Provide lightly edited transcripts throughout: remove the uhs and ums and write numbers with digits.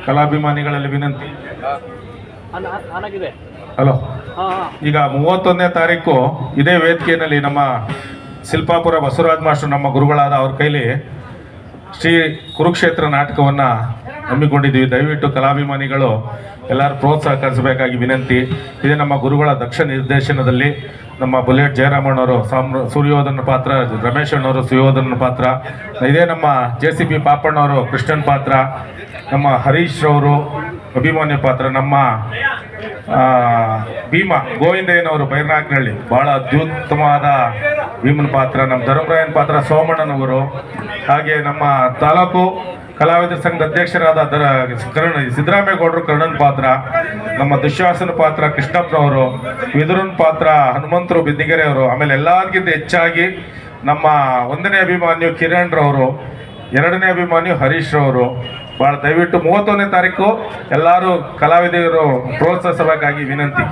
ಕಲಾಭಿಮಾನಿಗಳಲ್ಲಿ ವಿನಂತಿ. ಹಲೋ, ಈಗ 31ನೇ ತಾರೀಕು ಇದೇ ವೇದಿಕೆಯಲ್ಲಿ ನಮ್ಮ ಶಿಲ್ಪಾಪುರ ಬಸವರಾಜ್ ಮಾಸ್ಟರ್ ನಮ್ಮ ಗುರುಗಳಾದ ಅವ್ರ ಕೈಲಿ ಶ್ರೀ ಕುರುಕ್ಷೇತ್ರ ನಾಟಕವನ್ನು ಹಮ್ಮಿಕೊಂಡಿದ್ದೀವಿ. ದಯವಿಟ್ಟು ಕಲಾಭಿಮಾನಿಗಳು ಎಲ್ಲರೂ ಪ್ರೋತ್ಸಾಹಿಸಬೇಕಾಗಿ ವಿನಂತಿ. ಇದೇ ನಮ್ಮ ಗುರುಗಳ ದಕ್ಷ ನಿರ್ದೇಶನದಲ್ಲಿ ನಮ್ಮ ಬುಲೆಟ್ ಜಯರಾಮಣ್ಣವರು ಸೂರ್ಯೋಧನ ಪಾತ್ರ, ರಮೇಶ್ ಅಣ್ಣವರು ಸುಯೋಧನ ಪಾತ್ರ, ಇದೇ ನಮ್ಮ JCP ಪಾಪಣ್ಣವರು ಕೃಷ್ಣನ್ ಪಾತ್ರ, ನಮ್ಮ ಹರೀಶ್ ಅವರು ಅಭಿಮಾನ್ಯ ಪಾತ್ರ, ನಮ್ಮ ಭೀಮಾ ಗೋವಿಂದಯ್ಯನವರು ಬೈರ್ನಾಗ್ನಹಳ್ಳಿ ಭಾಳ ಅತ್ಯುತ್ತಮವಾದ ಭೀಮನ ಪಾತ್ರ, ನಮ್ಮ ಧರ್ಮರಾಯನ್ ಪಾತ್ರ ಸೋಮಣ್ಣನವರು, ಹಾಗೆ ನಮ್ಮ ತಾಲೂಕು ಕಲಾವಿದರ ಸಂಘದ ಅಧ್ಯಕ್ಷರಾದ ಸಿದ್ದರಾಮೇಗೌಡರು ಕರ್ಣನ್ ಪಾತ್ರ, ನಮ್ಮ ದುಶ್ಯಾಸನ ಪಾತ್ರ ಕೃಷ್ಣಪ್ಪನವರು, ವಿದುರನ್ ಪಾತ್ರ ಹನುಮಂತರು ಬಿದ್ದಿಗೆರೆ ಅವರು, ಆಮೇಲೆ ಎಲ್ಲದಕ್ಕಿಂತ ಹೆಚ್ಚಾಗಿ ನಮ್ಮ 1ನೇ ಅಭಿಮಾನ್ಯು ಕಿರಣ್ ರವರು, 2ನೇ ಅಭಿಮಾನ್ಯು ಹರೀಶ್ ರವರು. ಭಾಳ ದಯವಿಟ್ಟು 31ನೇ ತಾರೀಕು ಎಲ್ಲರೂ ಕಲಾವಿದರು ಪ್ರೋತ್ಸಾಹಿಸಬೇಕಾಗಿ ವಿನಂತಿ.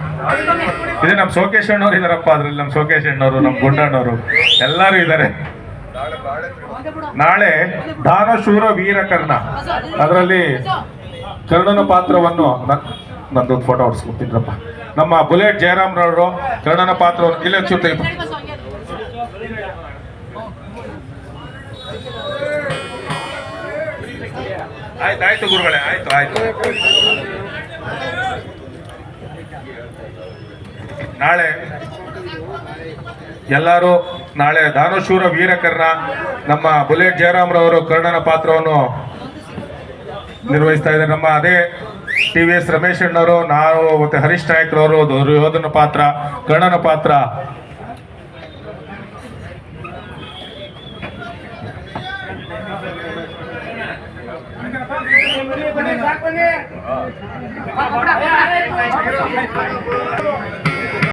ಇದೇ ನಮ್ಮ ಸೋಕೇಶ್ ಅಣ್ಣವ್ರು ಇದ್ದಾರಪ್ಪ, ಅದರಲ್ಲಿ ನಮ್ಮ ಸೋಕೇಶ್ ಅಣ್ಣವರು, ನಮ್ಮ ಗುಂಡಣ್ಣವರು ಎಲ್ಲರೂ ಇದ್ದಾರೆ. ನಾಳೆ ದಾನಶೂರ ವೀರಕರ್ಣ, ಅದರಲ್ಲಿ ಕರ್ಣನ ಪಾತ್ರವನ್ನು ನಂದೊಂದು ಫೋಟೋ ಹೊಡ್ಸ್ಕೊತಿದ್ರಪ್ಪ, ನಮ್ಮ ಬುಲೆಟ್ ಜಯರಾಮ್ರವರು ಕರ್ಣನ ಪಾತ್ರವನ್ನು ಇಲ್ಲ ಚೂತ ಆಯ್ತು ಗುರುಗಳೇ, ಆಯ್ತು. ನಾಳೆ ಎಲ್ಲರೂ ನಾಳೆ ದಾನಶೂರ ವೀರಕರ್ಣ ನಮ್ಮ ಬುಲೆಟ್ ಜಯರಾಮ್ರವರು ಕರ್ಣನ ಪಾತ್ರವನ್ನು ನಿರ್ವಹಿಸ್ತಾ ಇದ್ದಾರೆ. ನಮ್ಮ ಅದೇ TVS ರಮೇಶ್ ಅಣ್ಣವರು, ನಾವು ಮತ್ತೆ ಹರೀಶ್ ನಾಯಕ್ರವರು ದುರ್ಯೋಧನ ಪಾತ್ರ, ಕರ್ಣನ ಪಾತ್ರ.